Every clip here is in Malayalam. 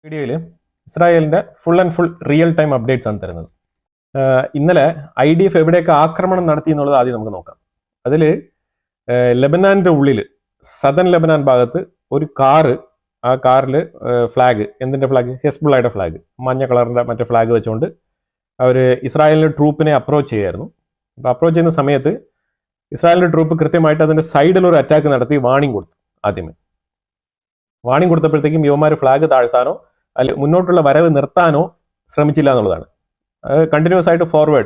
വീഡിയോയിൽ ഇസ്രായേലിന്റെ full and full real time updates ആണ് തരുന്നത്. ഇന്നലെ IDF എവിടെയൊക്കെ ആക്രമണം നടത്തി എന്നുള്ളത് ആദ്യം നമുക്ക് നോക്കാം. അതിൽ ലെബനാന്റെ ഉള്ളിൽ സദൻ ലെബനാൻ ഭാഗത്ത് ഒരു കാറ്, ആ കാറിൽ ഫ്ലാഗ്, എന്തിന്റെ ഫ്ലാഗ്? ഹെസ്ബുള്ളയുടെ ഫ്ലാഗ്, മഞ്ഞ കളറിന്റെ മറ്റേ ഫ്ലാഗ് വെച്ചുകൊണ്ട് അവർ ഇസ്രായേലിന്റെ ട്രൂപ്പിനെ അപ്രോച്ച് ചെയ്യായിരുന്നു. അപ്പോൾ അപ്രോച്ച് ചെയ്യുന്ന സമയത്ത് ഇസ്രായേലിന്റെ ട്രൂപ്പ് കൃത്യമായിട്ട് അതിന്റെ സൈഡിൽ ഒരു അറ്റാക്ക് നടത്തി വാണിംഗ് കൊടുത്തു. ആദ്യമേ വാണിംഗ് കൊടുത്തപ്പോഴത്തേക്കും യുവമാർ ഫ്ലാഗ് താഴ്ത്താനോ അല്ലെങ്കിൽ മുന്നോട്ടുള്ള വരവ് നിർത്താനോ ശ്രമിച്ചില്ല എന്നുള്ളതാണ്. കണ്ടിന്യൂസ് ആയിട്ട്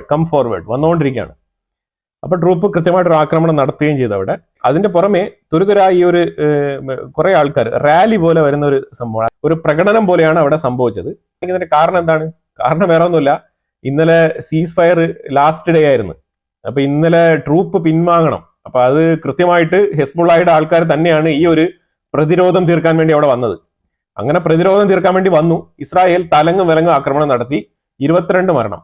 കം ഫോർവേഡ് വന്നുകൊണ്ടിരിക്കുകയാണ്. അപ്പോൾ ട്രൂപ്പ് കൃത്യമായിട്ടൊരു ആക്രമണം നടത്തുകയും ചെയ്തു അവിടെ. അതിന്റെ പുറമെ തുരുതുരായി ഒരു കുറെ ആൾക്കാർ റാലി പോലെ വരുന്ന ഒരു സംഭവം, ഒരു പ്രകടനം പോലെയാണ് അവിടെ സംഭവിച്ചത്. ഇതിന്റെ കാരണം എന്താണ്? കാരണം വേറെ ഒന്നുമില്ല, ഇന്നലെ സീസ് ഫയർ ലാസ്റ്റ് ഡേ ആയിരുന്നു. അപ്പൊ ഇന്നലെ ട്രൂപ്പ് പിൻവാങ്ങണം. അപ്പൊ അത് കൃത്യമായിട്ട് ഹെസ്ബുള്ളയുടെ ആൾക്കാർ തന്നെയാണ് ഈ ഒരു പ്രതിരോധം തീർക്കാൻ വേണ്ടി അവിടെ വന്നത്. അങ്ങനെ പ്രതിരോധം തീർക്കാൻ വേണ്ടി വന്നു. ഇസ്രായേൽ തലങ്ങും വിലങ്ങും ആക്രമണം നടത്തി. 22 മരണം.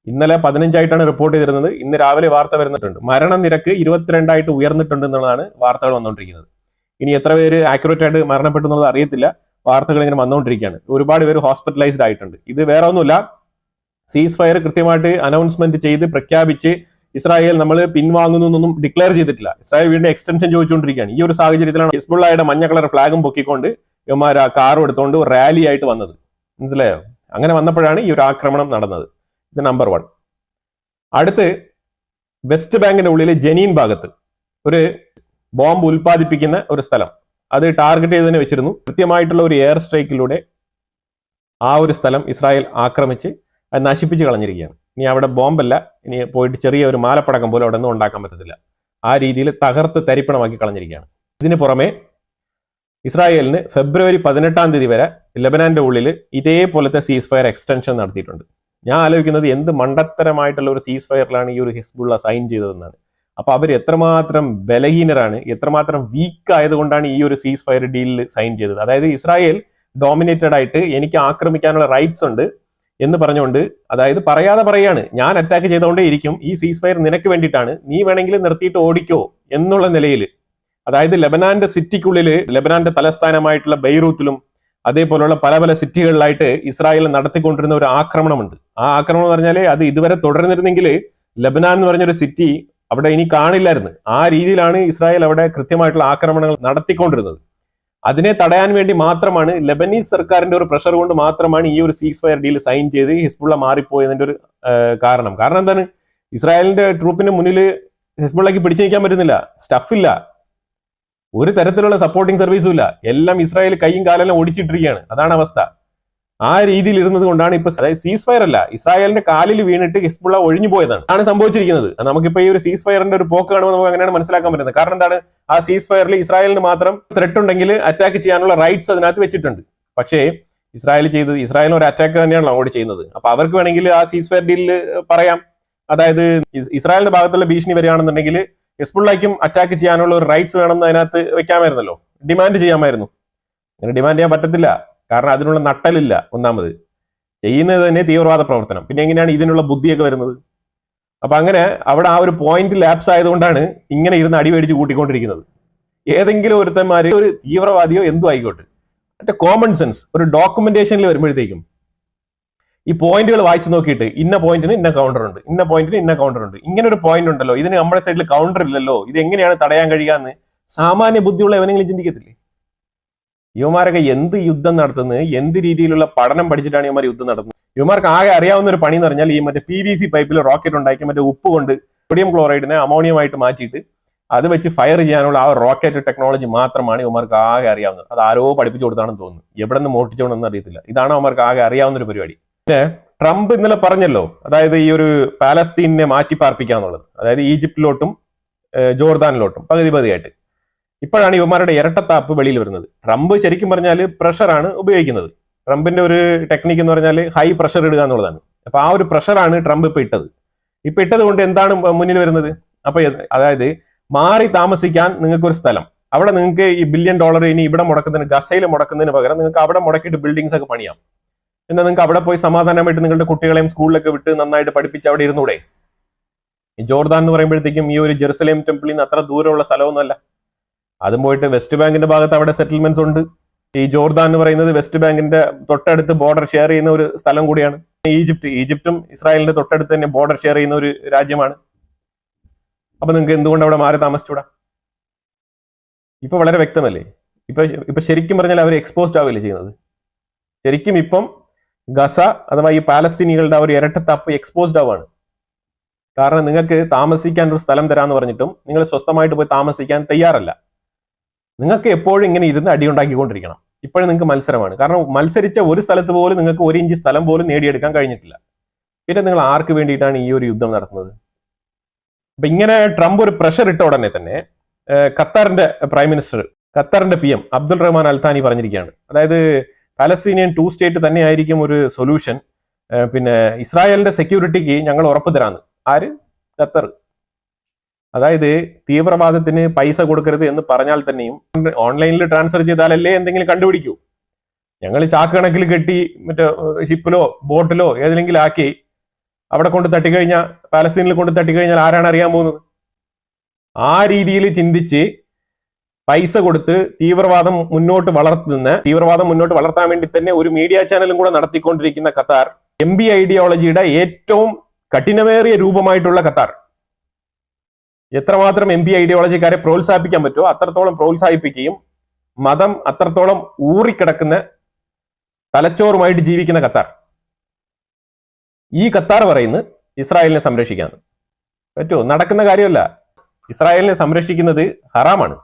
ഇന്നലെ 15ആയിട്ടാണ് റിപ്പോർട്ട് ചെയ്തിരുന്നത്. ഇന്ന് രാവിലെ വാർത്ത വരുന്നിട്ടുണ്ട്, മരണനിരക്ക് 22 ഉയർന്നിട്ടുണ്ട് എന്നുള്ളതാണ് വാർത്തകൾ വന്നുകൊണ്ടിരിക്കുന്നത്. ഇനി എത്ര പേര് ആക്യുറേറ്റ് ആയിട്ട് മരണപ്പെട്ടു എന്നുള്ളത് അറിയത്തില്ല. വാർത്തകൾ ഇങ്ങനെ വന്നുകൊണ്ടിരിക്കുകയാണ്. ഒരുപാട് പേര് ഹോസ്പിറ്റലൈസ്ഡ് ആയിട്ടുണ്ട്. ഇത് വേറെ ഒന്നുമില്ല, സീസ് ഫയർ കൃത്യമായിട്ട് അനൗൺസ്മെന്റ് ചെയ്ത് പ്രഖ്യാപിച്ച് ഇസ്രായേൽ നമ്മൾ പിൻവാങ്ങുന്നു എന്നൊന്നും ഡിക്ലെയർ ചെയ്തിട്ടില്ല. ഇസ്രായേൽ വീണ്ടും എക്സ്റ്റൻഷൻ ചോദിച്ചുകൊണ്ടിരിക്കുകയാണ്. ഈ ഒരു സാഹചര്യത്തിലാണ് ഹിസ്ബുള്ളയുടെ മഞ്ഞ കളർ ഫ്ലാഗും പൊക്കിക്കൊണ്ട് ഇവന്മാർ ആ കാറും എടുത്തുകൊണ്ട് റാലി ആയിട്ട് വന്നത്. മനസ്സിലായോ? അങ്ങനെ വന്നപ്പോഴാണ് ഈ ഒരു ആക്രമണം നടന്നത്. ഇത് നമ്പർ 1. അടുത്ത് വെസ്റ്റ് ബാങ്കിന്റെ ഉള്ളിൽ ജനീൻ ഭാഗത്ത് ഒരു ബോംബ് ഉൽപ്പാദിപ്പിക്കുന്ന ഒരു സ്ഥലം, അത് ടാർഗറ്റ് ചെയ്ത് തന്നെ വെച്ചിരുന്നു. കൃത്യമായിട്ടുള്ള ഒരു എയർ സ്ട്രൈക്കിലൂടെ ആ ഒരു സ്ഥലം ഇസ്രായേൽ ആക്രമിച്ച് അത് നശിപ്പിച്ച് കളഞ്ഞിരിക്കുകയാണ്. ഇനി അവിടെ ബോംബല്ല, ഇനി പോയിട്ട് ചെറിയ ഒരു മാലപ്പടക്കം പോലും അവിടെ ഒന്നും ഉണ്ടാക്കാൻ പറ്റത്തില്ല. ആ രീതിയിൽ തകർത്ത് തരിപ്പണമാക്കി കളഞ്ഞിരിക്കുകയാണ്. ഇതിന് പുറമെ ഇസ്രായേലിന് ഫെബ്രുവരി 18 വരെ ലെബനാന്റെ ഉള്ളിൽ ഇതേപോലത്തെ സീസ് ഫയർ എക്സ്റ്റൻഷൻ നടത്തിയിട്ടുണ്ട്. ഞാൻ ആലോചിക്കുന്നത് എന്ത് മണ്ടത്തരമായിട്ടുള്ള ഒരു സീസ് ഫയറിലാണ് ഈ ഒരു ഹിസ്ബുള്ള സൈൻ ചെയ്തതെന്നാണ്. അപ്പൊ അവർ എത്രമാത്രം ബലഹീനരാണ്, എത്രമാത്രം വീക്ക് ആയതുകൊണ്ടാണ് ഈ ഒരു സീസ് ഫയർ ഡീലിൽ സൈൻ ചെയ്തത്. അതായത് ഇസ്രായേൽ ഡോമിനേറ്റഡ് ആയിട്ട് എനിക്ക് ആക്രമിക്കാനുള്ള റൈറ്റ്സ് ഉണ്ട് എന്ന് പറഞ്ഞുകൊണ്ട്, അതായത് പറയാതെ പറയാണ്, ഞാൻ അറ്റാക്ക് ചെയ്തുകൊണ്ടേ ഇരിക്കും, ഈ സീസ് ഫയർ നിനക്ക് വേണ്ടിയിട്ടാണ്, നീ വേണമെങ്കിൽ നിർത്തിയിട്ട് ഓടിക്കോ എന്നുള്ള നിലയിൽ. അതായത് ലെബനാന്റെ സിറ്റിക്കുള്ളിൽ, ലെബനാന്റെ തലസ്ഥാനമായിട്ടുള്ള ബെയ്റൂത്തിലും അതേപോലുള്ള പല പല സിറ്റികളിലായിട്ട് ഇസ്രായേൽ നടത്തിക്കൊണ്ടിരുന്ന ഒരു ആക്രമണമുണ്ട്. ആ ആക്രമണം എന്ന് പറഞ്ഞാൽ അത് ഇതുവരെ തുടർന്നിരുന്നെങ്കിൽ ലെബനാൻ എന്ന് പറഞ്ഞൊരു സിറ്റി അവിടെ ഇനി കാണില്ലായിരുന്നു. ആ രീതിയിലാണ് ഇസ്രായേൽ അവിടെ കൃത്യമായിട്ടുള്ള ആക്രമണങ്ങൾ നടത്തിക്കൊണ്ടിരുന്നത്. അതിനെ തടയാൻ വേണ്ടി മാത്രമാണ്, ലെബനീസ് സർക്കാരിന്റെ ഒരു പ്രഷർ കൊണ്ട് മാത്രമാണ് ഈ ഒരു സീസ് ഫയർ ഡീൽ സൈൻ ചെയ്ത് ഹിസ്ബുള്ള മാറിപ്പോയതിന്റെ ഒരു കാരണം എന്താണ്? ഇസ്രായേലിന്റെ ട്രൂപ്പിന് മുന്നിൽ ഹിസ്ബുള്ളക്ക് പിടിച്ചു നിൽക്കാൻ പറ്റുന്നില്ല, സ്റ്റഫില്ല, ഒരു തരത്തിലുള്ള സപ്പോർട്ടിംഗ് സർവീസും ഇല്ല. എല്ലാം ഇസ്രായേൽ കൈയും കാലെല്ലാം ഓടിച്ചിട്ടിരിക്കുകയാണ്. അതാണ് അവസ്ഥ. ആ രീതിയിൽ ഇരുന്നത് കൊണ്ടാണ് ഇപ്പൊ സീസ് ഫയർ അല്ല, ഇസ്രായേലിന്റെ കാലിൽ വീണിട്ട് ഹിസ്ബുള്ള ഒഴിഞ്ഞു പോയതാണ് ആണ് സംഭവിച്ചിരിക്കുന്നത്. നമുക്കിപ്പോ ഈ ഒരു സീസ് ഫയറിന്റെ ഒരു പോക്ക് കാണുമ്പോൾ നമുക്ക് അങ്ങനെയാണ് മനസ്സിലാക്കാൻ പറ്റുന്നത്. കാരണം എന്താണ്? ആ സീസ് ഫയറിൽ ഇസ്രായേലിന് മാത്രം ത്രെട്ട് ഉണ്ടെങ്കിൽ അറ്റാക്ക് ചെയ്യാനുള്ള റൈറ്റ്സ് അതിനകത്ത് വെച്ചിട്ടുണ്ട്. പക്ഷേ ഇസ്രായേലിന് ഒരു അറ്റാക്ക് തന്നെയാണ് അങ്ങോട്ട് ചെയ്യുന്നത്. അപ്പൊ അവർക്ക് വേണമെങ്കിൽ ആ സീസ് ഫയർ ഡീലിൽ പറയാം, അതായത് ഇസ്രായേലിന്റെ ഭാഗത്തുള്ള ഭീഷണി വരികയാണെന്നുണ്ടെങ്കിൽ ഹിസ്ബുള്ളയ്ക്കും അറ്റാക്ക് ചെയ്യാനുള്ള ഒരു റൈറ്റ്സ് വേണമെന്ന് അതിനകത്ത് വെക്കാമായിരുന്നല്ലോ, ഡിമാൻഡ് ചെയ്യാമായിരുന്നു. അങ്ങനെ ഡിമാൻഡ് ചെയ്യാൻ പറ്റത്തില്ല, കാരണം അതിനുള്ള നട്ടലില്ല. ഒന്നാമത് ചെയ്യുന്നത് തന്നെ തീവ്രവാദ പ്രവർത്തനം, പിന്നെ എങ്ങനെയാണ് ഇതിനുള്ള ബുദ്ധിയൊക്കെ വരുന്നത്? അപ്പൊ അങ്ങനെ അവിടെ ആ ഒരു പോയിന്റ് ലാപ്സ് ആയതുകൊണ്ടാണ് ഇങ്ങനെ ഇരുന്ന് അടിവേടിച്ച് കൂട്ടിക്കൊണ്ടിരിക്കുന്നത്. ഏതെങ്കിലും ഒരുത്തന്മാര് ഒരു തീവ്രവാദിയോ എന്തോ ആയിക്കോട്ടെ, മറ്റേ കോമൺ സെൻസ് ഒരു ഡോക്യുമെന്റേഷനിൽ വരുമ്പോഴത്തേക്കും ഈ പോയിന്റുകൾ വായിച്ചു നോക്കിയിട്ട് ഇന്ന പോയിന്റിന് ഇന്ന കൗണ്ടർ ഉണ്ട്, ഇന്ന പോയിന്റിന് ഇന്ന കൗണ്ടർ ഉണ്ട്, ഇങ്ങനെ ഒരു പോയിന്റ് ഉണ്ടല്ലോ, ഇതിന് നമ്മുടെ സൈഡിൽ കൗണ്ടർ ഇല്ലല്ലോ, ഇത് എങ്ങനെയാണ് തടയാൻ കഴിയാന്ന് സാമാന്യ ബുദ്ധിയുള്ള എവനെങ്കിലും ചിന്തിക്കത്തില്ലേ? യുവമാരൊക്കെ എന്ത് യുദ്ധം നടത്തുന്നത്, എന്ത് രീതിയിലുള്ള പഠനം പഠിച്ചിട്ടാണ് യുവമാർ യുദ്ധം നടത്തുന്നത്? യുവമാർക്ക് ആകെ അറിയാവുന്ന ഒരു പണി എന്ന് പറഞ്ഞാൽ ഈ മറ്റേ PVC പൈപ്പിൽ റോക്കറ്റ് ഉണ്ടാക്കി മറ്റേ ഉപ്പ് കൊണ്ട് സോഡിയം ക്ലോറൈഡിനെ അമോണിയമായിട്ട് മാറ്റിയിട്ട് അത് വെച്ച് ഫയർ ചെയ്യാനുള്ള ആ റോക്കറ്റ് ടെക്നോളജി മാത്രമാണ് യുവമാർക്ക് ആകെ അറിയാവുന്നത്. അത് ആരോ പഠിപ്പിച്ചു കൊടുത്താണെന്ന് തോന്നുന്നു, എവിടെ നിന്ന് മോട്ടിച്ചോണെന്ന് അറിയത്തില്ല. ഇതാണ് അവന്മാർക്ക് ആകെ അറിയാവുന്ന ഒരു പരിപാടി. പിന്നെ ട്രംപ് ഇന്നലെ പറഞ്ഞല്ലോ, അതായത് ഈ ഒരു പാലസ്തീനെ മാറ്റി പാർപ്പിക്കാന്നുള്ളത്, അതായത് ഈജിപ്തിലോട്ടും ജോർദാനിലോട്ടും പകുതിയായിട്ട്. ഇപ്പോഴാണ് ഇവന്മാരുടെ ഇരട്ടത്താപ്പ് വെളിയിൽ വരുന്നത്. ട്രംപ് ശരിക്കും പറഞ്ഞാൽ പ്രഷറാണ് ഉപയോഗിക്കുന്നത്. ട്രംപിന്റെ ഒരു ടെക്നിക്ക് എന്ന് പറഞ്ഞാൽ ഹൈ പ്രഷർ ഇടുക എന്നുള്ളതാണ്. അപ്പൊ ആ ഒരു പ്രഷറാണ് ട്രംപ് ഇപ്പൊ ഇട്ടത് കൊണ്ട് എന്താണ് മുന്നിൽ വരുന്നത്? അപ്പൊ അതായത് മാറി താമസിക്കാൻ നിങ്ങൾക്ക് ഒരു സ്ഥലം, അവിടെ നിങ്ങൾക്ക് ഈ $1 ബില്യൺ ഇനി ഇവിടെ മുടക്കുന്നതിന്, ഗസയിൽ മുടക്കുന്നതിന് പകരം നിങ്ങൾക്ക് അവിടെ മുടക്കിയിട്ട് ബിൽഡിങ്സ് ഒക്കെ പണിയാം. എന്നാൽ നിങ്ങൾക്ക് അവിടെ പോയി സമാധാനമായിട്ട് നിങ്ങളുടെ കുട്ടികളെയും സ്കൂളിലൊക്കെ വിട്ട് നന്നായിട്ട് പഠിപ്പിച്ച് അവിടെ ഇരുന്നൂടെ? ഈ ജോർദാൻ എന്ന് പറയുമ്പോഴത്തേക്കും ഈ ഒരു ജെറുസലേം ടെമ്പിളിൽ നിന്ന് അത്ര ദൂരമുള്ള സ്ഥലമൊന്നുമല്ല. അതും പോയിട്ട് വെസ്റ്റ് ബാങ്കിന്റെ ഭാഗത്ത് അവിടെ സെറ്റിൽമെന്റ്സ് ഉണ്ട്. ഈ ജോർദാൻ എന്ന് പറയുന്നത് വെസ്റ്റ് ബാങ്കിന്റെ തൊട്ടടുത്ത് ബോർഡർ ഷെയർ ചെയ്യുന്ന ഒരു സ്ഥലം കൂടിയാണ്. ഈജിപ്തും ഇസ്രായേലിന്റെ തൊട്ടടുത്ത് തന്നെ ബോർഡർ ഷെയർ ചെയ്യുന്ന ഒരു രാജ്യമാണ്. അപ്പൊ നിങ്ങൾക്ക് എന്തുകൊണ്ട് അവിടെ മാറി താമസിച്ചൂടാ? ഇപ്പൊ വളരെ വ്യക്തമല്ലേ? ഇപ്പൊ ശരിക്കും പറഞ്ഞാൽ അവർ എക്സ്പോസ്ഡ് ആവില്ലേ ചെയ്യുന്നത്? ശരിക്കും ഇപ്പം ഗസ അഥവാ ഈ പാലസ്തീനികളുടെ ഒരു ഇരട്ടത്താപ്പ് എക്സ്പോസ്ഡ് ആവാണ്. കാരണം നിങ്ങൾക്ക് താമസിക്കാൻ ഒരു സ്ഥലം തരാന്ന് പറഞ്ഞിട്ടും നിങ്ങൾ സ്വസ്ഥമായിട്ട് പോയി താമസിക്കാൻ തയ്യാറല്ല. നിങ്ങൾക്ക് എപ്പോഴും ഇങ്ങനെ ഇരുന്ന് അടിയുണ്ടാക്കിക്കൊണ്ടിരിക്കണം. ഇപ്പോഴും നിങ്ങൾക്ക് മത്സരമാണ്. കാരണം മത്സരിച്ച ഒരു സ്ഥലത്ത് പോലും നിങ്ങൾക്ക് 1 ഇഞ്ച് സ്ഥലം പോലും നേടിയെടുക്കാൻ കഴിഞ്ഞിട്ടില്ല. പിന്നെ നിങ്ങൾ ആർക്ക് വേണ്ടിയിട്ടാണ് ഈ ഒരു യുദ്ധം നടത്തുന്നത്? അപ്പൊ ഇങ്ങനെ ട്രംപ് ഒരു പ്രഷർ ഇട്ട ഉടനെ തന്നെ ഖത്തറിന്റെ പ്രൈം മിനിസ്റ്റർ, ഖത്തറിന്റെ PM അബ്ദുൾ റഹ്മാൻ അൽ താനി പറഞ്ഞിരിക്കുകയാണ്. അതായത് പാലസ്തീനിയൻ 2 സ്റ്റേറ്റ് തന്നെ ആയിരിക്കും ഒരു സൊല്യൂഷൻ. പിന്നെ ഇസ്രായേലിന്റെ സെക്യൂരിറ്റിക്ക് ഞങ്ങൾ ഉറപ്പ് തരാന്ന്. ആര്? ഖത്തർ. അതായത് തീവ്രവാദത്തിന് പൈസ കൊടുക്കരുത് എന്ന് പറഞ്ഞാൽ തന്നെയും ഓൺലൈനിൽ ട്രാൻസ്ഫർ ചെയ്താലല്ലേ എന്തെങ്കിലും കണ്ടുപിടിക്കൂ. ഞങ്ങൾ ചാക്ക് കണക്കിൽ കെട്ടി മറ്റേ ഷിപ്പിലോ ബോട്ടിലോ ഏതെങ്കിലും ആക്കി അവിടെ കൊണ്ട് തട്ടിക്കഴിഞ്ഞാൽ, പാലസ്തീനിൽ കൊണ്ട് തട്ടിക്കഴിഞ്ഞാൽ ആരാണ് അറിയാൻ പോകുന്നത്? ആ രീതിയിൽ ചിന്തിച്ച് പൈസ കൊടുത്ത് തീവ്രവാദം മുന്നോട്ട് വളർത്താൻ വേണ്ടി തന്നെ ഒരു മീഡിയ ചാനലും കൂടെ നടത്തിക്കൊണ്ടിരിക്കുന്ന ഖത്താർ, MB ഐഡിയോളജിയുടെ ഏറ്റവും കഠിനമേറിയ രൂപമായിട്ടുള്ള ഖത്താർ, എത്രമാത്രം MB ഐഡിയോളജിക്കാരെ പ്രോത്സാഹിപ്പിക്കാൻ പറ്റുമോ അത്രത്തോളം പ്രോത്സാഹിപ്പിക്കുകയും മതം അത്രത്തോളം ഊറിക്കിടക്കുന്ന തലച്ചോറുമായിട്ട് ജീവിക്കുന്ന ഖത്താർ. ഈ ഖത്താർ പറയുന്നത് ഇസ്രായേലിനെ സംരക്ഷിക്കാന്ന്. പറ്റുമോ? നടക്കുന്ന കാര്യമല്ല. ഇസ്രായേലിനെ സംരക്ഷിക്കുന്നത് ഹറാമാണ്.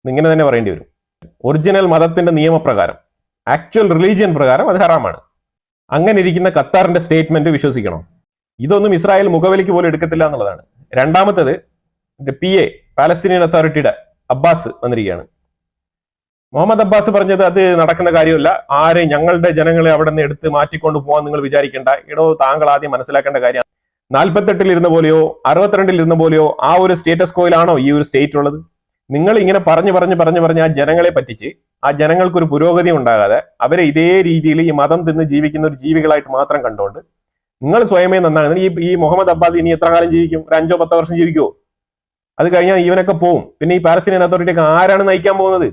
ഇങ്ങനെ തന്നെ പറയേണ്ടി വരും. ഒറിജിനൽ മതത്തിന്റെ നിയമപ്രകാരം, ആക്ച്വൽ റിലീജിയൻ പ്രകാരം അത് ഹറാമാണ്. അങ്ങനെ ഇരിക്കുന്ന ഖത്താറിന്റെ സ്റ്റേറ്റ്മെന്റ് വിശ്വസിക്കണം? ഇതൊന്നും ഇസ്രായേൽ മുഖവിലേക്ക് പോലും എടുക്കത്തില്ല എന്നുള്ളതാണ്. രണ്ടാമത്തേത് PA പാലസ്തീനിയൻ അതോറിറ്റിയുടെ അബ്ബാസ് വന്നിരിക്കുകയാണ്. മുഹമ്മദ് അബ്ബാസ് പറഞ്ഞത് അത് നടക്കുന്ന കാര്യമല്ല. ഞങ്ങളുടെ ജനങ്ങളെ അവിടെ നിന്ന് എടുത്ത് മാറ്റിക്കൊണ്ട് പോകാൻ നിങ്ങൾ വിചാരിക്കേണ്ട. താങ്കൾ ആദ്യം മനസ്സിലാക്കേണ്ട കാര്യം 48 ഇരുന്ന പോലെയോ 62 ഇരുന്ന പോലെയോ ആ ഒരു സ്റ്റേറ്റസ് കോയിലാണോ ഈ ഒരു സ്റ്റേറ്റ് ഉള്ളത്? നിങ്ങൾ ഇങ്ങനെ പറഞ്ഞ് ആ ജനങ്ങളെ പറ്റിച്ച് ആ ജനങ്ങൾക്കൊരു പുരോഗതി ഉണ്ടാകാതെ അവരെ ഇതേ രീതിയിൽ ഈ മതം തിന്ന് ജീവിക്കുന്ന ഒരു ജീവികളായിട്ട് മാത്രം കണ്ടുകൊണ്ട് നിങ്ങൾ സ്വയമേ നന്നാകുന്നത്. ഈ മുഹമ്മദ് അബ്ബാസ് ഇനി എത്ര കാലം ജീവിക്കും? ഒരു 5-10 വർഷം ജീവിക്കുമോ? അത് കഴിഞ്ഞാൽ ഇവനൊക്കെ പോവും. പിന്നെ ഈ പാലസ്തീനിയൻ അതോറിറ്റിയൊക്കെ ആരാണ് നയിക്കാൻ പോകുന്നത്?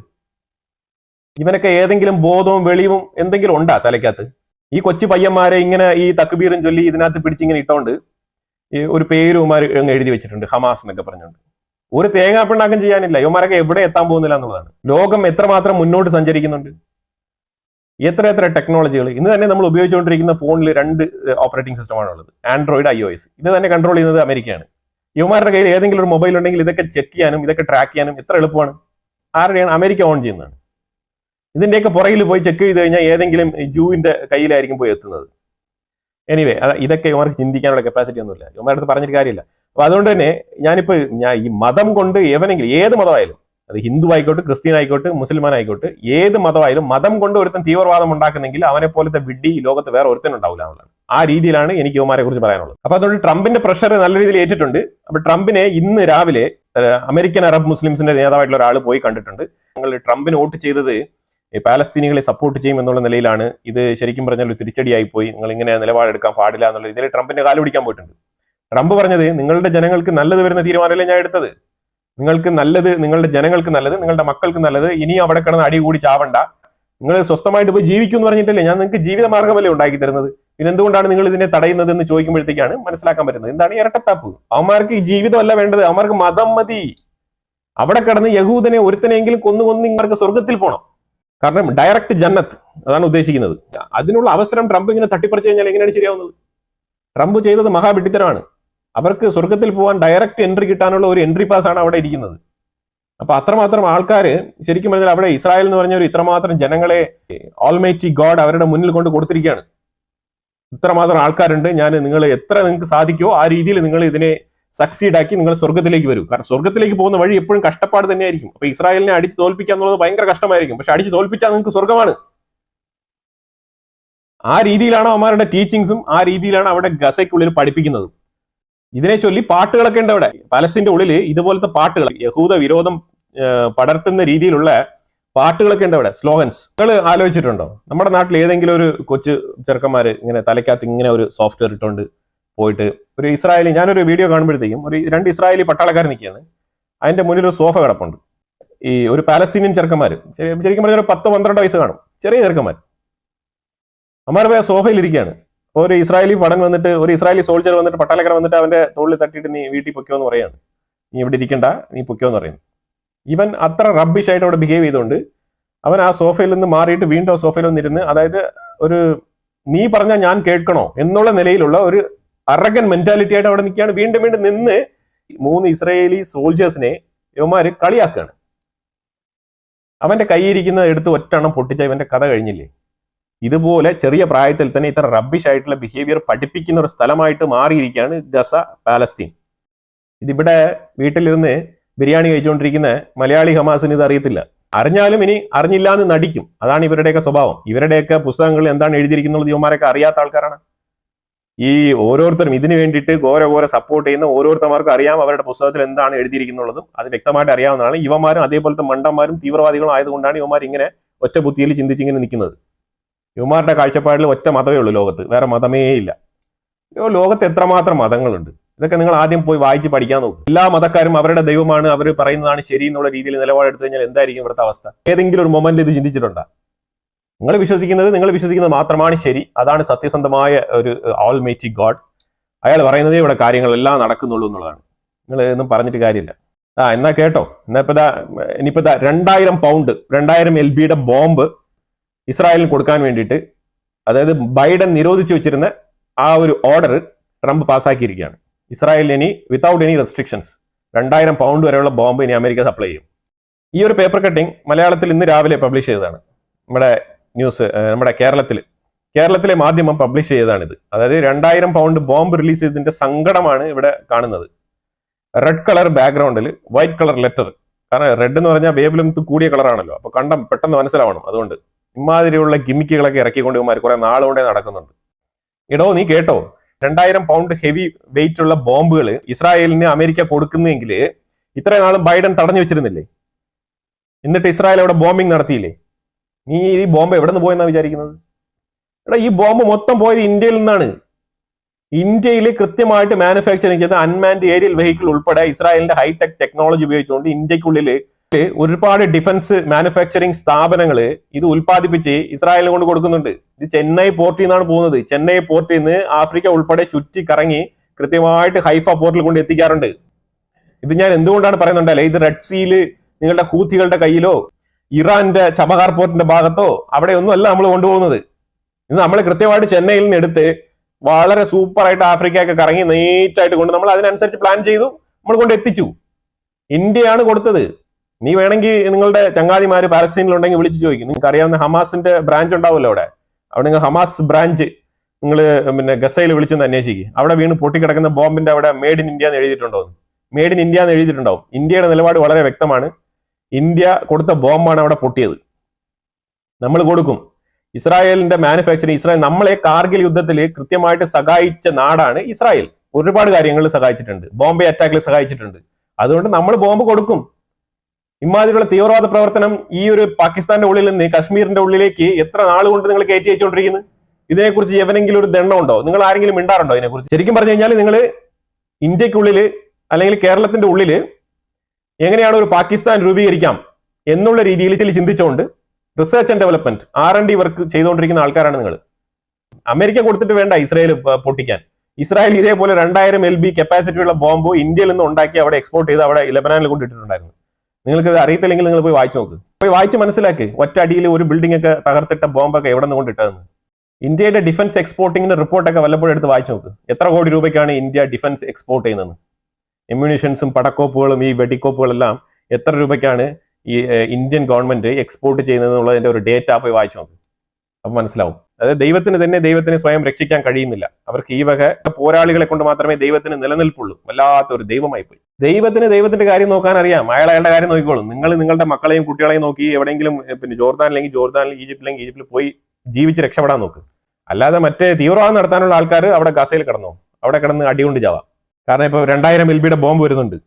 ഇവനൊക്കെ ഏതെങ്കിലും ബോധവും വെളിവും എന്തെങ്കിലും ഉണ്ടാ തലയ്ക്കകത്ത്? ഈ കൊച്ചു പയ്യന്മാരെ ഇങ്ങനെ ഈ തക്ബീറും ചൊല്ലി ഇതിനകത്ത് പിടിച്ചിങ്ങനെ ഇട്ടോണ്ട് ഒരു പേരുമാർ എഴുതി വെച്ചിട്ടുണ്ട്, ഹമാസ് എന്നൊക്കെ പറഞ്ഞുകൊണ്ട്. ഒരു തേങ്ങാപ്പിണ്ണാക്കം ചെയ്യാനില്ല. ഇവന്മാരൊക്കെ എവിടെ എത്താൻ പോകുന്നില്ല എന്നുള്ളതാണ്. ലോകം എത്രമാത്രം മുന്നോട്ട് സഞ്ചരിക്കുന്നുണ്ട്, എത്ര ടെക്നോളജികൾ. ഇന്ന് തന്നെ നമ്മൾ ഉപയോഗിച്ചുകൊണ്ടിരിക്കുന്ന ഫോണിൽ 2 ഓപ്പറേറ്റിംഗ് സിസ്റ്റമാണ് ഉള്ളത്, ആൻഡ്രോയിഡ്, iOS. ഇത് തന്നെ കൺട്രോൾ ചെയ്യുന്നത് അമേരിക്കയാണ്. ഇവന്മാരുടെ കയ്യിൽ ഏതെങ്കിലും ഒരു മൊബൈൽ ഉണ്ടെങ്കിൽ ഇതൊക്കെ ചെക്ക് ചെയ്യാനും ഇതൊക്കെ ട്രാക്ക് ചെയ്യാനും എത്ര എളുപ്പമാണ്. ആരുടെയാണ്? അമേരിക്ക ഓൺ ചെയ്യുന്നതാണ്. ഇതിന്റെയൊക്കെ പുറകിൽ പോയി ചെക്ക് ചെയ്ത് കഴിഞ്ഞാൽ ഏതെങ്കിലും ജൂവിന്റെ കയ്യിലായിരിക്കും പോയി എത്തുന്നത്. എനിവേ, ഇതൊക്കെ ഇവർക്ക് ചിന്തിക്കാനുള്ള കപ്പാസിറ്റി ഒന്നുമില്ല. ഇവന്മാരുടെ അടുത്ത് പറഞ്ഞിട്ട് കാര്യമില്ല. അപ്പൊ അതുകൊണ്ട് തന്നെ ഞാൻ ഈ മതം കൊണ്ട് ഏവനെങ്കിലും, ഏത് മതമായാലും, അത് ഹിന്ദു ആയിക്കോട്ടെ, ക്രിസ്ത്യൻ ആയിക്കോട്ടെ, മുസൽമാൻ ആയിക്കോട്ടെ, ഏത് മതമായാലും മതം കൊണ്ട് ഒരുത്തൻ തീവ്രവാദം ഉണ്ടാക്കുന്നെങ്കിൽ അവനെ പോലത്തെ വിഡ്ഢി ഈ ലോകത്ത് വേറെ ഒരുത്തൻ ഉണ്ടാവില്ല എന്നുള്ളതാണ്. ആ രീതിയിലാണ് എനിക്ക് ഇവന്മാരെ കുറിച്ച് പറയാനുള്ളത്. അപ്പൊ അതുകൊണ്ട് ട്രംപിന്റെ പ്രഷർ നല്ല രീതിയിൽ ഏറ്റിട്ടുണ്ട്. അപ്പൊ ട്രംപിനെ ഇന്ന് രാവിലെ അമേരിക്കൻ അറബ് മുസ്ലിംസിന്റെ നേതാവായിട്ടുള്ള ഒരാൾ പോയി കണ്ടിട്ടുണ്ട്. നിങ്ങൾ ട്രംപിന് വോട്ട് ചെയ്തത് പാലസ്തീനികളെ സപ്പോർട്ട് ചെയ്യും എന്നുള്ള നിലയിലാണ്. ഇത് ശരിക്കും പറഞ്ഞാൽ ഒരു തിരിച്ചടിയായി പോയി. നിങ്ങൾ ഇങ്ങനെ നിലപാടെടുക്കാൻ പാടില്ല എന്നുള്ള ഇതിൽ ട്രംപിന്റെ കാല് പിടിക്കാൻ പോയിട്ടുണ്ട്. ട്രംപ് പറഞ്ഞത് നിങ്ങളുടെ ജനങ്ങൾക്ക് നല്ലത് വരുന്ന തീരുമാനമല്ലേ ഞാൻ എടുത്തത്. നിങ്ങൾക്ക് നല്ലത്, നിങ്ങളുടെ ജനങ്ങൾക്ക് നല്ലത്, നിങ്ങളുടെ മക്കൾക്ക് നല്ലത്. ഇനിയും അവിടെ കിടന്ന് അടി കൂടി ചാവണ്ട, നിങ്ങൾ സ്വസ്ഥമായിട്ട് പോയി ജീവിക്കും എന്ന് പറഞ്ഞിട്ടല്ലേ ഞാൻ നിങ്ങൾക്ക് ജീവിത മാർഗമല്ലേ ഉണ്ടാക്കി തരുന്നത്. പിന്നെ എന്തുകൊണ്ടാണ് നിങ്ങൾ ഇതിനെ തടയുന്നത് എന്ന് ചോദിക്കുമ്പോഴത്തേക്കാണ് മനസ്സിലാക്കാൻ പറ്റുന്നത് എന്താണ് ഇരട്ടത്താപ്പ്. അവന്മാർക്ക് ഈ ജീവിതമല്ല വേണ്ടത്, അവന്മാർക്ക് മതം മതി. അവിടെ കിടന്ന് യഹൂദനെ ഒരുത്തനെങ്കിലും കൊന്നു ഇവർക്ക് സ്വർഗത്തിൽ പോകണം. കാരണം ഡയറക്റ്റ് ജന്നത്ത് അതാണ് ഉദ്ദേശിക്കുന്നത്. അതിനുള്ള അവസരം ട്രംപ് ഇങ്ങനെ തട്ടിപ്പറിച്ചു കഴിഞ്ഞാൽ എങ്ങനെയാണ് ശരിയാവുന്നത്? ട്രംപ് ചെയ്തത് മഹാവിഡ്ഢിത്തരമാണ്. അവർക്ക് സ്വർഗത്തിൽ പോകാൻ ഡയറക്റ്റ് എൻട്രി കിട്ടാനുള്ള ഒരു എൻട്രി പാസ് ആണ് അവിടെ ഇരിക്കുന്നത്. അപ്പൊ അത്രമാത്രം ആൾക്കാർ ശരിക്കും പറഞ്ഞാൽ അവിടെ ഇസ്രായേൽ എന്ന് പറഞ്ഞ ഒരു ഇത്രമാത്രം ജനങ്ങളെ ഓൾമൈറ്റി ഗോഡ് അവരുടെ മുന്നിൽ കൊണ്ട് കൊടുത്തിരിക്കുകയാണ്. ഇത്രമാത്രം ആൾക്കാരുണ്ട്. നിങ്ങൾ എത്ര നിങ്ങൾക്ക് സാധിക്കുമോ ആ രീതിയിൽ നിങ്ങൾ ഇതിനെ സക്സീഡ് ആക്കി നിങ്ങൾ സ്വർഗത്തിലേക്ക് വരൂ. കാരണം സ്വർഗത്തിലേക്ക് പോകുന്ന വഴി എപ്പോഴും കഷ്ടപ്പാട് തന്നെയായിരിക്കും. അപ്പൊ ഇസ്രായേലിനെ അടിച്ച് തോൽപ്പിക്കുക എന്നുള്ളത് ഭയങ്കര കഷ്ടമായിരിക്കും. പക്ഷെ അടിച്ച് തോൽപ്പിച്ചാൽ നിങ്ങൾക്ക് സ്വർഗമാണ്. ആ രീതിയിലാണ് അവന്മാരുടെ ടീച്ചിങ്സും ആ രീതിയിലാണ് അവിടെ ഗസയ്ക്കുള്ളിൽ പഠിപ്പിക്കുന്നത്. ഇതിനെ ചൊല്ലി പാട്ടുകളൊക്കെ ഉണ്ട് അവിടെ. പാലസ്തീന്റെ ഉള്ളിൽ ഇതുപോലത്തെ പാട്ടുകൾ, യഹൂദ വിരോധം പടർത്തുന്ന രീതിയിലുള്ള പാട്ടുകളൊക്കെ ഉണ്ട് അവിടെ, സ്ലോഗൻസ്. നിങ്ങൾ ആലോചിച്ചിട്ടുണ്ടോ? നമ്മുടെ നാട്ടിൽ ഏതെങ്കിലും ഒരു കൊച്ചു ചെറുക്കന്മാര് ഇങ്ങനെ തലയ്ക്കകത്ത് ഇങ്ങനെ ഒരു സോഫ്റ്റ്വെയർ ഇട്ടുകൊണ്ട് പോയിട്ട് ഒരു ഇസ്രായേലി, ഞാനൊരു വീഡിയോ കാണുമ്പോഴത്തേക്കും ഒരു 2 ഇസ്രായേലി പട്ടാളക്കാർ നിൽക്കുകയാണ്. അതിന്റെ മുന്നിൽ ഒരു സോഫ കിടപ്പുണ്ട്. ഈ ഒരു പാലസ്തീനിയൻ ചെറുക്കന്മാർ, ശരിക്കും പറഞ്ഞാൽ ഒരു 10-12 വയസ്സ് കാണും, ചെറിയ ചെറുക്കന്മാർ, അമ്മാർ പോയ സോഫയിൽ ഇരിക്കുകയാണ്. ഒരു ഇസ്രായേലി പടൻ വന്നിട്ട്, ഒരു ഇസ്രായേലി സോൾജർ വന്നിട്ട്, പട്ടാളക്കാരൻ വന്നിട്ട് അവന്റെ തോളിൽ തട്ടിയിട്ട് നീ വീട്ടിൽ പൊയ്ക്കോ എന്ന് പറയാണ്, നീ ഇവിടെ ഇരിക്കണ്ട, നീ പൊയ്ക്കോ എന്ന് പറയുന്നു. ഇവൻ അത്ര റബ്ബിഷ് ആയിട്ട് അവിടെ ബിഹേവ് ചെയ്തുകൊണ്ട് അവൻ ആ സോഫയിൽ നിന്ന് മാറിയിട്ട് വീണ്ടും ആ സോഫയിൽ വന്നിരുന്ന്, അതായത് ഒരു നീ പറഞ്ഞാൽ ഞാൻ കേൾക്കണോ എന്നുള്ള നിലയിലുള്ള ഒരു അറഗൻ മെന്റാലിറ്റി ആയിട്ട് അവിടെ നിൽക്കുകയാണ്. വീണ്ടും വീണ്ടും നിന്ന് 3 ഇസ്രായേലി സോൾജേഴ്സിനെ ഇവന്മാര് കളിയാക്കുകയാണ്. അവന്റെ കൈയിരിക്കുന്നത് എടുത്ത് ഒറ്റെണ്ണം പൊട്ടിച്ച ഇവന്റെ കഥ കഴിഞ്ഞില്ലേ? ഇതുപോലെ ചെറിയ പ്രായത്തിൽ തന്നെ ഇത്ര റബ്ബിഷ് ആയിട്ടുള്ള ബിഹേവിയർ പഠിപ്പിക്കുന്ന ഒരു സ്ഥലമായിട്ട് മാറിയിരിക്കുകയാണ് ഗസ, പാലസ്തീൻ. ഇതിവിടെ വീട്ടിലിരുന്ന് ബിരിയാണി കഴിച്ചുകൊണ്ടിരിക്കുന്ന മലയാളി ഹമാസിന് ഇത് അറിയത്തില്ല. അറിഞ്ഞാലും ഇനി അറിഞ്ഞില്ല എന്ന് നടിക്കും. അതാണ് ഇവരുടെയൊക്കെ സ്വഭാവം. ഇവരുടെയൊക്കെ പുസ്തകങ്ങളിൽ എന്താണ് എഴുതിയിരിക്കുന്നത് ഇവന്മാരൊക്കെ അറിയാത്ത ആൾക്കാരാണ്. ഈ ഓരോരുത്തരും ഇതിനു വേണ്ടിയിട്ട് ഘോര സപ്പോർട്ട് ചെയ്യുന്ന ഓരോരുത്തർക്കും അറിയാം അവരുടെ പുസ്തകത്തിൽ എന്താണ് എഴുതിയിരിക്കുന്നുള്ളതും അത് വ്യക്തമായിട്ട് അറിയാവുന്നതാണ്. ഇവന്മാരും അതേപോലത്തെ മണ്ടന്മാരും തീവ്രവാദികളും ആയതുകൊണ്ടാണ് ഇവന്മാർ ഇങ്ങനെ ഒറ്റ ബുദ്ധിയിൽ ചിന്തിച്ചിങ്ങനെ നിൽക്കുന്നത്. ഇവന്മാരുടെ കാഴ്ചപ്പാടിൽ ഒറ്റ മതമേ ഉള്ളൂ ലോകത്ത്, വേറെ മതമേ ഇല്ല. ലോകത്ത് എത്രമാത്രം മതങ്ങളുണ്ട്, ഇതൊക്കെ നിങ്ങൾ ആദ്യം പോയി വായിച്ച് പഠിക്കാൻ നോക്കും. എല്ലാ മതക്കാരും അവരുടെ ദൈവമാണ്, അവർ പറയുന്നതാണ് ശരി എന്നുള്ള രീതിയിൽ നിലപാടെടുത്തു കഴിഞ്ഞാൽ എന്തായിരിക്കും ഇവിടുത്തെ അവസ്ഥ? ഏതെങ്കിലും ഒരു മൊമെന്റ് ഇത് ചിന്തിച്ചിട്ടുണ്ടോ? നിങ്ങൾ വിശ്വസിക്കുന്നത് മാത്രമാണ് ശരി, അതാണ് സത്യസന്ധമായ ഒരു ഓൾമൈറ്റി ഗോഡ്, അയാൾ പറയുന്നതേ ഇവിടെ കാര്യങ്ങളെല്ലാം നടക്കുന്നുള്ളൂ എന്നുള്ളതാണ്. നിങ്ങൾ ഒന്നും പറഞ്ഞിട്ട് കാര്യമില്ല. എന്നാ കേട്ടോ, ഇനിയിപ്പോ 2000 പൗണ്ട് 2000 LB ബോംബ് ഇസ്രായേലിന് കൊടുക്കാൻ വേണ്ടിയിട്ട്, അതായത് ബൈഡൻ നിരോധിച്ചു വെച്ചിരുന്ന ആ ഒരു ഓർഡർ ട്രംപ് പാസ്സാക്കിയിരിക്കുകയാണ്. ഇസ്രായേലിന് ഇനി വിത്തൗട്ട് എനി റെസ്ട്രിക്ഷൻസ് 2000 പൗണ്ട് വരെയുള്ള ബോംബ് ഇനി അമേരിക്ക സപ്ലൈ ചെയ്യും. ഈ ഒരു പേപ്പർ കട്ടിംഗ് മലയാളത്തിൽ ഇന്ന് രാവിലെ പബ്ലിഷ് ചെയ്തതാണ്. നമ്മുടെ ന്യൂസ്, നമ്മുടെ കേരളത്തിലെ മാധ്യമം പബ്ലിഷ് ചെയ്തതാണിത്. അതായത് 2000 പൗണ്ട് ബോംബ് റിലീസ് ചെയ്തതിന്റെ സങ്കടമാണ് ഇവിടെ കാണുന്നത്. റെഡ് കളർ ബാക്ക്ഗ്രൗണ്ടിൽ വൈറ്റ് കളർ ലെറ്റർ. കാരണം റെഡ് എന്ന് പറഞ്ഞാൽ വേവ് ലെങ്ത് കൂടിയ കളറാണല്ലോ, അപ്പൊ പെട്ടെന്ന് മനസ്സിലാവണം. അതുകൊണ്ട് ഇമാതിരിയുള്ള ഗിമിക്കുകളൊക്കെ ഇറക്കിക്കൊണ്ട് ഇവന്മാർ കുറെ നാളുകൊണ്ടേ നടക്കുന്നുണ്ട്. ഇടോ നീ കേട്ടോ, 2000 പൗണ്ട് ഹെവി വെയിറ്റ് ഉള്ള ബോംബുകൾ ഇസ്രായേലിന് അമേരിക്ക കൊടുക്കുന്നെങ്കിൽ ഇത്രയും നാളും ബൈഡൻ തടഞ്ഞു വെച്ചിരുന്നില്ലേ? എന്നിട്ട് ഇസ്രായേൽ അവിടെ ബോംബിംഗ് നടത്തിയില്ലേ? നീ ഈ ബോംബ് എവിടെ നിന്ന് പോയെന്നാ വിചാരിക്കുന്നത്? എടാ, ഈ ബോംബ് മൊത്തം പോയത് ഇന്ത്യയിൽ നിന്നാണ്. ഇന്ത്യയിൽ കൃത്യമായിട്ട് മാനുഫാക്ചറിങ് ചെയ്ത അൺമാൻഡ് ഏരിയൽ വെഹിക്കിൾ ഉൾപ്പെടെ ഇസ്രായേലിന്റെ ഹൈടെക് ടെക്നോളജി ഉപയോഗിച്ചുകൊണ്ട് ഇന്ത്യക്കുള്ളിൽ ഒരുപാട് ഡിഫൻസ് മാനുഫാക്ചറിങ് സ്ഥാപനങ്ങൾ ഇത് ഉൽപ്പാദിപ്പിച്ച് ഇസ്രായേലിന് കൊണ്ട് കൊടുക്കുന്നുണ്ട്. ഇത് ചെന്നൈ പോർട്ടിൽ നിന്നാണ് പോകുന്നത്. ചെന്നൈ പോർട്ടിൽ നിന്ന് ആഫ്രിക്ക ഉൾപ്പെടെ ചുറ്റി കറങ്ങി കൃത്യമായിട്ട് ഹൈഫ പോർട്ടിൽ കൊണ്ട് എത്തിക്കാറുണ്ട്. ഇത് ഞാൻ എന്തുകൊണ്ടാണ് പറയുന്നുണ്ടല്ലേ, ഇത് റെഡ് സീല് നിങ്ങളുടെ ഹൂത്തികളുടെ കയ്യിലോ ഇറാന്റെ ചബഹാർ പോർട്ടിന്റെ ഭാഗത്തോ അവിടെ ഒന്നും അല്ല നമ്മൾ കൊണ്ടുപോകുന്നത്. ഇത് നമ്മൾ കൃത്യമായിട്ട് ചെന്നൈയിൽ നിന്ന് എടുത്ത് വളരെ സൂപ്പറായിട്ട് ആഫ്രിക്കയൊക്കെ കറങ്ങി നീറ്റായിട്ട് കൊണ്ട് നമ്മൾ അതിനനുസരിച്ച് പ്ലാൻ ചെയ്തു, നമ്മൾ കൊണ്ട് എത്തിച്ചു. ഇന്ത്യയാണ് കൊടുത്തത്. നീ വേണമെങ്കിൽ നിങ്ങളുടെ ചങ്ങാതിമാര് പാലസ്തീനിലുണ്ടെങ്കിൽ വിളിച്ചു ചോദിക്കും. നിങ്ങൾക്ക് അറിയാവുന്ന ഹമാസിന്റെ ബ്രാഞ്ച് ഉണ്ടാവുമല്ലോ അവിടെ നിങ്ങൾ ഹമാസ് ബ്രാഞ്ച് നിങ്ങൾ ഗസയിൽ വിളിച്ചെന്ന് അന്വേഷിക്കും. അവിടെ വീണ് പൊട്ടിക്കിടക്കുന്ന ബോംബിന്റെ അവിടെ മെയ്ഡ് ഇൻ ഇന്ത്യ എന്ന് എഴുതിയിട്ടുണ്ടോ? മെയ്ഡ് ഇൻ ഇന്ത്യ എന്ന് എഴുതിയിട്ടുണ്ടാവും. ഇന്ത്യയുടെ നിലപാട് വളരെ വ്യക്തമാണ്. ഇന്ത്യ കൊടുത്ത ബോംബാണ് അവിടെ പൊട്ടിയത്. നമ്മൾ കൊടുക്കും. ഇസ്രായേലിന്റെ മാനുഫാക്ചറിങ്, ഇസ്രായേൽ നമ്മളെ കാർഗിൽ യുദ്ധത്തിൽ കൃത്യമായിട്ട് സഹായിച്ച നാടാണ് ഇസ്രായേൽ. ഒരുപാട് കാര്യങ്ങളിൽ സഹായിച്ചിട്ടുണ്ട്. ബോംബെ അറ്റാക്കിൽ സഹായിച്ചിട്ടുണ്ട്. അതുകൊണ്ട് നമ്മൾ ബോംബ് കൊടുക്കും. ഇമാതിരിയുള്ള തീവ്രവാദ പ്രവർത്തനം ഈ ഒരു പാകിസ്ഥാന്റെ ഉള്ളിൽ നിന്ന് കശ്മീരിന്റെ ഉള്ളിലേക്ക് എത്ര നാൾ കൊണ്ട് നിങ്ങൾ കയറ്റി അയച്ചുകൊണ്ടിരിക്കുന്നു? ഇതിനെക്കുറിച്ച് എവനെങ്കിലും ഒരു ദണ്ണമുണ്ടോ? നിങ്ങൾ ആരെങ്കിലും മിണ്ടാറുണ്ടോ ഇതിനെക്കുറിച്ച്? ശരിക്കും പറഞ്ഞു കഴിഞ്ഞാൽ നിങ്ങൾ ഇന്ത്യക്കുള്ളിൽ അല്ലെങ്കിൽ കേരളത്തിന്റെ ഉള്ളിൽ എങ്ങനെയാണ് ഒരു പാകിസ്ഥാൻ രൂപീകരിക്കാം എന്നുള്ള രീതിയിൽ ചിന്തിച്ചുകൊണ്ട് research and development R&D work ചെയ്തുകൊണ്ടിരിക്കുന്ന ആൾക്കാരാണ് നിങ്ങൾ. അമേരിക്ക കൊടുത്തിട്ട് വേണ്ട ഇസ്രായേൽ പൊട്ടിക്കാൻ. ഇസ്രായേൽ ഇതേപോലെ 2000 LB കപ്പാസിറ്റി ഉള്ള ബോംബ് ഇന്ത്യയിൽ നിന്ന് ഉണ്ടാക്കി അവിടെ എക്സ്പോർട്ട് ചെയ്ത് അവിടെ ലെബനാനിൽ കൊണ്ടിട്ടുണ്ടായിരുന്നു. നിങ്ങൾക്ക് ഇത് അറിയത്തില്ലെങ്കിൽ നിങ്ങൾ പോയി വായിച്ചു നോക്ക്. പോയി വായിച്ച് മനസ്സിലാക്കി ഒറ്റ അടിയിൽ ഒരു ബിൽഡിംഗ് ഒക്കെ തകർത്തിട്ട ബോംബൊക്കെ എവിടെ നിന്ന് കൊണ്ടിട്ടതെന്ന്. ഇന്ത്യയുടെ ഡിഫൻസ് എക്സ്പോർട്ടിങ്ങിന്റെ റിപ്പോർട്ടൊക്കെ വല്ലപ്പോഴും എടുത്ത് വായിച്ചു നോക്ക്. എത്ര കോടി രൂപയ്ക്കാണ് ഇന്ത്യ ഡിഫൻസ് എക്സ്പോർട്ട് ചെയ്യുന്നത്? എമ്യൂണിഷൻസും പടക്കോപ്പുകളും ഈ വെടിക്കോപ്പുകളെല്ലാം എത്ര രൂപയ്ക്കാണ് ഈ ഇന്ത്യൻ ഗവൺമെന്റ് എക്സ്പോർട്ട് ചെയ്യുന്നത് എന്നുള്ളതിന്റെ ഒരു ഡേറ്റ പോയി വായിച്ചു നോക്ക്. അപ്പൊ മനസ്സിലാവും. അതായത് ദൈവത്തിന് സ്വയം രക്ഷിക്കാൻ കഴിയുന്നില്ല. അവർക്ക് ഈ വക പോരാളികളെ കൊണ്ട് മാത്രമേ ദൈവത്തിന് നിലനിൽപ്പുള്ളൂ. വല്ലാത്തൊരു ദൈവമായി പോയി. ദൈവത്തിന്റെ കാര്യം നോക്കാൻ അറിയാം. അയാളുടെ കാര്യം നോക്കിക്കോളും. നിങ്ങൾ നിങ്ങളുടെ മക്കളെയും കുട്ടികളെയും നോക്കി എവിടെയെങ്കിലും ജോർദാനിൽ ഈജിപ്തിൽ പോയി ജീവിച്ച് രക്ഷപ്പെടാൻ നോക്ക്. അല്ലാതെ മറ്റേ തീവ്രവാദം നടത്താനുള്ള ആൾക്കാർ അവിടെ ഗസയിൽ കിടന്നോ, അവിടെ കിടന്ന് അടികൊണ്ട് ചാവാം. കാരണം ഇപ്പൊ 2000 LB ബോംബ് വരുന്നുണ്ട്.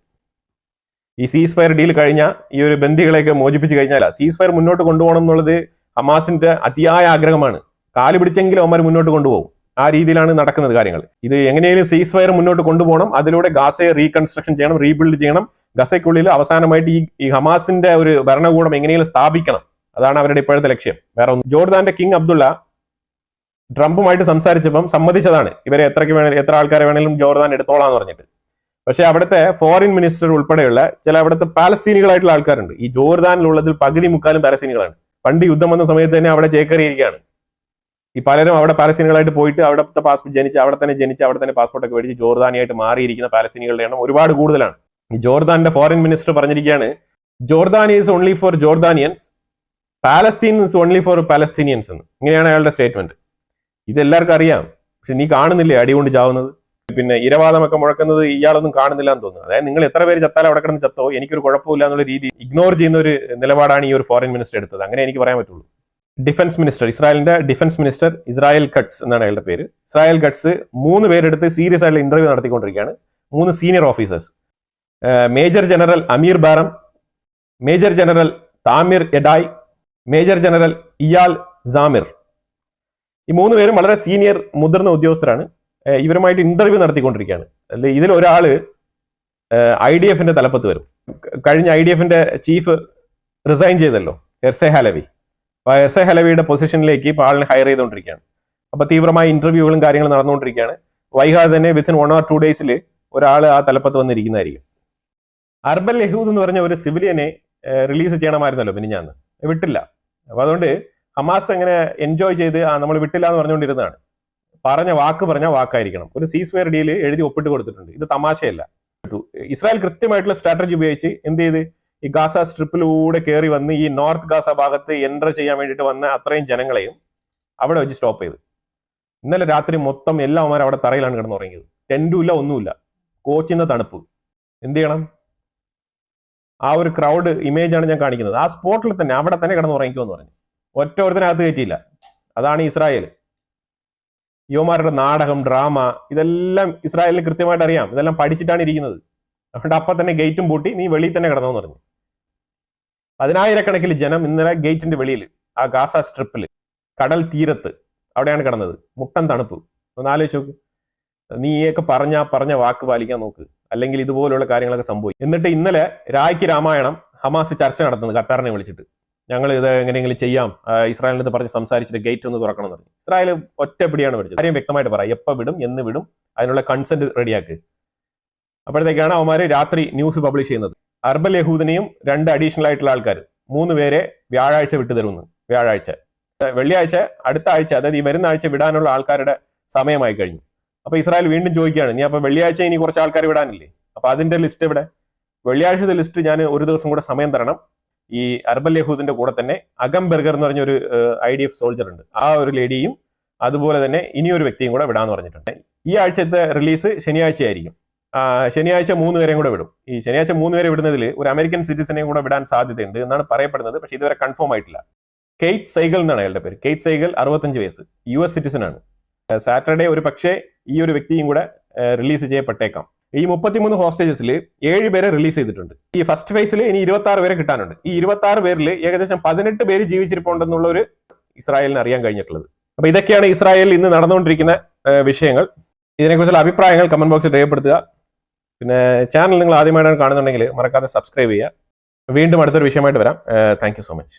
ഈ സീസ് ഫയർ ഡീൽ കഴിഞ്ഞാൽ ഈ ഒരു ബന്ദികളെയൊക്കെ മോചിപ്പിച്ച് കഴിഞ്ഞാൽ സീസ് ഫയർ മുന്നോട്ട് കൊണ്ടുപോകണം എന്നുള്ളത് ഹമാസിന്റെ അതിയായ ആഗ്രഹമാണ്. കാല് പിടിച്ചെങ്കിലും അവന്മാർ മുന്നോട്ട് കൊണ്ടുപോകും. ആ രീതിയിലാണ് നടക്കുന്നത് കാര്യങ്ങൾ. ഇത് എങ്ങനെയും സീസ് ഫയർ മുന്നോട്ട് കൊണ്ടുപോകണം. അതിലൂടെ ഗാസയെ റീകൺസ്ട്രക്ഷൻ ചെയ്യണം, റീബിൽഡ് ചെയ്യണം. ഗസയ്ക്കുള്ളിൽ അവസാനമായിട്ട് ഈ ഹമാസിന്റെ ഒരു ഭരണകൂടം എങ്ങനെയും സ്ഥാപിക്കണം. അതാണ് അവരുടെ ഇപ്പോഴത്തെ ലക്ഷ്യം. വേറെ ഒന്നും. ജോർദാന്റെ കിങ് അബ്ദുള്ള ട്രംപുമായിട്ട് സംസാരിച്ചപ്പം സമ്മതിച്ചതാണ് ഇവരെ എത്ര ആൾക്കാരെ വേണമെങ്കിലും ജോർദാൻ എടുത്തോളാന്ന് പറഞ്ഞിട്ട്. പക്ഷെ അവിടുത്തെ ഫോറിൻ മിനിസ്റ്റർ ഉൾപ്പെടെയുള്ള ചില അവിടുത്തെ പാലസ്തീനികളായിട്ടുള്ള ആൾക്കാരുണ്ട്. ഈ ജോർദാനിലുള്ളതിൽ പകുതി മുക്കാലും പാലസ്തീനികളാണ്. പണ്ട് യുദ്ധം വന്ന സമയത്ത് തന്നെ അവിടെ ചേക്കേറിയിരിക്കുകയാണ്. ഈ പലരും അവിടെ പാലസ്തീനികളായിട്ട് പോയിട്ട് അവിടുത്തെ പാസ്പോർട്ട് അവിടെ തന്നെ പാസ്പോർട്ടൊക്കെ മേടിച്ച് ജോർദാനിയായിട്ട് മാറിയിരിക്കുന്ന പാലസ്തീനികളുടെ എണ്ണം ഒരുപാട് കൂടുതലാണ്. ഈ ജോർദാന്റെ ഫോറിൻ മിനിസ്റ്റർ പറഞ്ഞിരിക്കുകയാണ്, Jordan is only for Jordanians, Palestine is only for Palestinians എന്ന്. ഇങ്ങനെയാണ് അയാളുടെ സ്റ്റേറ്റ്മെന്റ്. ഇതെല്ലാവർക്കും അറിയാം, പക്ഷെ നീ കാണുന്നില്ലേ അടികൊണ്ട് ചാവുന്നത്, പിന്നെ ഇരവാദമൊക്കെ മുഴക്കുന്നത് ഇയാളൊന്നും കാണുന്നില്ല എന്ന് തോന്നുന്നു. അതായത് നിങ്ങൾ എത്ര പേര് ചത്താലും അവിടെ കിടന്ന് ചത്തോ, എനിക്കൊരു കുഴപ്പമില്ല എന്നുള്ള രീതി ഇഗ്നോർ ചെയ്യുന്ന ഒരു നിലപാടാണ് ഈ ഒരു ഫോറിൻ മിനിസ്റ്റർ എടുത്തത്. അങ്ങനെ എനിക്ക് പറയാൻ പറ്റുള്ളൂ. ഡിഫൻസ് മിനിസ്റ്റർ, ഇസ്രായേലിന്റെ ഡിഫൻസ് മിനിസ്റ്റർ ഇസ്രായേൽ കട്സ് എന്നാണ് അയാളുടെ പേര്. ഇസ്രായേൽ കട്സ് 3 പേരെടുത്ത് സീരിയസ് ആയിട്ടുള്ള ഇന്റർവ്യൂ നടത്തിക്കൊണ്ടിരിക്കുകയാണ്. 3 senior officers, major general Amir Baram, major general Tamir Yadai, major general Eyal Zamir. ഈ 3 പേരും വളരെ സീനിയർ മുതിർന്ന ഉദ്യോഗസ്ഥരാണ്. ഇവരുമായിട്ട് ഇന്റർവ്യൂ നടത്തിക്കൊണ്ടിരിക്കുകയാണ്. ഇതിൽ ഒരാള് IDF-ന്റെ തലപ്പത്ത് വരും. കഴിഞ്ഞ IDF-ന്റെ ചീഫ് റിസൈൻ ചെയ്തല്ലോ, എർസെ ഹലവി. അപ്പൊ എർസെ ഹലവിയുടെ പൊസിഷനിലേക്ക് ഇപ്പോൾ ആളിനെ ഹയർ ചെയ്തുകൊണ്ടിരിക്കുകയാണ്. അപ്പൊ തീവ്രമായ ഇന്റർവ്യൂകളും കാര്യങ്ങളും നടന്നുകൊണ്ടിരിക്കുകയാണ്. വൈകാതെ തന്നെ വിത്തിൻ 1 or 2 days ഒരാൾ ആ തലപ്പത്ത് വന്നിരിക്കുന്നതായിരിക്കും. അർബൽ യഹൂദ് എന്ന് പറഞ്ഞ ഒരു സിവിലിയനെ റിലീസ് ചെയ്യണമായിരുന്നല്ലോ മിനിഞ്ഞാന്ന്, വിട്ടില്ല. അപ്പൊ അതുകൊണ്ട് ഹമാസ് എങ്ങനെ എൻജോയ് ചെയ്ത് നമ്മൾ വിട്ടില്ല എന്ന് പറഞ്ഞുകൊണ്ടിരുന്നതാണ്. പറഞ്ഞ വാക്കായിരിക്കണം. ഒരു സീസ്ഫെയർ ഡീല് എഴുതി ഒപ്പിട്ട് കൊടുത്തിട്ടുണ്ട്. ഇത് തമാശയല്ല. ഇസ്രായേൽ കൃത്യമായിട്ടുള്ള സ്ട്രാറ്റജി ഉപയോഗിച്ച് എന്ത് ചെയ്ത് ഈ ഗാസ സ്ട്രിപ്പിലൂടെ കയറി വന്ന് ഈ നോർത്ത് ഗാസ ഭാഗത്ത് എൻ്റർ ചെയ്യാൻ വേണ്ടിയിട്ട് വന്ന അത്രയും ജനങ്ങളെയും അവിടെ വെച്ച് സ്റ്റോപ്പ് ചെയ്ത്. ഇന്നലെ രാത്രി മൊത്തം എല്ലാവരും അവിടെ തറയിലാണ് കിടന്നുറങ്ങിയത്. ടെന്റുമില്ല, ഒന്നുമില്ല. കോച്ചിന്റെ തണുപ്പ്. എന്ത് ചെയ്യണം? ആ ഒരു ക്രൗഡ് ഇമേജ് ആണ് ഞാൻ കാണിക്കുന്നത്. ആ സ്പോട്ടിൽ തന്നെ അവിടെ തന്നെ കിടന്നുറങ്ങിക്കുമെന്ന് പറഞ്ഞു. ഒരുത്തനകത്ത് കയറ്റിയില്ല. അതാണ് ഇസ്രായേൽ. യുവമാരുടെ നാടകം, ഡ്രാമ, ഇതെല്ലാം ഇസ്രായേലിന് കൃത്യമായിട്ട് അറിയാം. ഇതെല്ലാം പഠിച്ചിട്ടാണ് ഇരിക്കുന്നത്. അതുകൊണ്ട് അപ്പം തന്നെ ഗേറ്റും പൂട്ടി നീ വെളിയിൽ തന്നെ കിടന്നെന്ന് പറഞ്ഞു. 10,000-കണക്കിന് ജനം ഇന്നലെ ഗേറ്റിന്റെ വെളിയിൽ, ആ ഗാസ സ്ട്രിപ്പിൽ, കടൽ തീരത്ത് അവിടെയാണ് കിടന്നത്. മുട്ടൻ തണുപ്പ്. ഒന്ന് ആലോചിച്ച് നോക്ക്. നീയൊക്കെ പറഞ്ഞ വാക്ക് പാലിക്കാൻ നോക്ക്, അല്ലെങ്കിൽ ഇതുപോലുള്ള കാര്യങ്ങളൊക്കെ സംഭവിക്കും. എന്നിട്ട് ഇന്നലെ രായ്ക്ക് രാമായണം ഹമാസ് ചർച്ച നടത്തുന്നത് ഖത്തറിനെ വിളിച്ചിട്ട്. ഞങ്ങൾ ഇത് എങ്ങനെയെങ്കിലും ചെയ്യാം, ഇസ്രായേലിനത് പറഞ്ഞ് സംസാരിച്ചിട്ട് ഗേറ്റ് ഒന്ന് തുറക്കണം എന്ന് പറഞ്ഞു. ഇസ്രായേൽ ഒറ്റപ്പിടിയാണ് പഠിച്ചത്. കാര്യം വ്യക്തമായിട്ട് പറയാം, എപ്പോൾ വിടും, എന്ന് വിടും, അതിനുള്ള കൺസെന്റ് റെഡിയാക്ക്. അപ്പോഴത്തേക്കാണ് അവന്മാര് രാത്രി ന്യൂസ് പബ്ലിഷ് ചെയ്യുന്നത്. അർബൽ യഹൂദിനെയും 2 അഡീഷണൽ ആയിട്ടുള്ള ആൾക്കാർ 3 പേരെ വ്യാഴാഴ്ച വിട്ടുതരുന്നു. വെള്ളിയാഴ്ച അടുത്ത ആഴ്ച, അതായത് ഈ വരുന്ന ആഴ്ച വിടാനുള്ള ആൾക്കാരുടെ സമയമായി കഴിഞ്ഞു. അപ്പൊ ഇസ്രായേൽ വീണ്ടും ചോദിക്കുകയാണ്, നീ അപ്പൊ വെള്ളിയാഴ്ച ഇനി കുറച്ച് ആൾക്കാർ വിടാനില്ലേ? അപ്പൊ അതിന്റെ ലിസ്റ്റ് എവിടെ? വെള്ളിയാഴ്ചത്തെ ലിസ്റ്റ് ഞാൻ ഒരു ദിവസം കൂടെ സമയം തരണം. ഈ അർബൽ യഹൂദിന്റെ കൂടെ തന്നെ അഗം ബെർഗർ എന്ന് പറഞ്ഞൊരു IDF സോൾജർ ഉണ്ട്. ആ ഒരു ലേഡിയും അതുപോലെ തന്നെ ഇനിയൊരു വ്യക്തിയും കൂടെ വിടാന്ന് പറഞ്ഞിട്ടുണ്ട്. ഈ ആഴ്ചത്തെ റിലീസ് ശനിയാഴ്ചയായിരിക്കും. ശനിയാഴ്ച 3 പേരെയും കൂടെ വിടും. ഈ ശനിയാഴ്ച 3 പേരെ വിടുന്നതിൽ ഒരു അമേരിക്കൻ സിറ്റിസനെയും കൂടെ വിടാൻ സാധ്യതയുണ്ട് എന്നാണ് പറയപ്പെടുന്നത്. പക്ഷെ ഇതുവരെ കൺഫേം ആയിട്ടില്ല. കെയ്റ്റ് സൈഗൽ എന്നാണ് അയാളുടെ പേര്. കെയ്റ്റ് സൈഗൽ 65 വയസ്സ്, US സിറ്റിസൺ ആണ്. സാറ്റർഡേ ഒരു പക്ഷേ ഈ ഒരു വ്യക്തിയും കൂടെ റിലീസ് ചെയ്യപ്പെട്ടേക്കാം. ഈ 33 ഹോസ്റ്റേജസിൽ 7 പേരെ റിലീസ് ചെയ്തിട്ടുണ്ട്. ഈ ഫസ്റ്റ് ഫേസിൽ ഇനി 26 പേരെ കിട്ടാനുണ്ട്. ഈ 26 പേരിൽ ഏകദേശം 18 പേര് ജീവിച്ചിരിപ്പുണ്ടെന്നുള്ള ഒരു ഇസ്രായേലിന് അറിയാൻ കഴിഞ്ഞിട്ടുള്ളത്. അപ്പൊ ഇതൊക്കെയാണ് ഇസ്രായേലിൽ ഇന്ന് നടന്നുകൊണ്ടിരിക്കുന്ന വിഷയങ്ങൾ. ഇതിനെക്കുറിച്ചുള്ള അഭിപ്രായങ്ങൾ കമന്റ് ബോക്സിൽ രേഖപ്പെടുത്തുക. പിന്നെ ചാനൽ നിങ്ങൾ ആദ്യമായിട്ടാണ് കാണുന്നുണ്ടെങ്കിൽ മറക്കാതെ സബ്സ്ക്രൈബ് ചെയ്യുക. വീണ്ടും അടുത്തൊരു വിഷയമായിട്ട് വരാം. Thank you so much.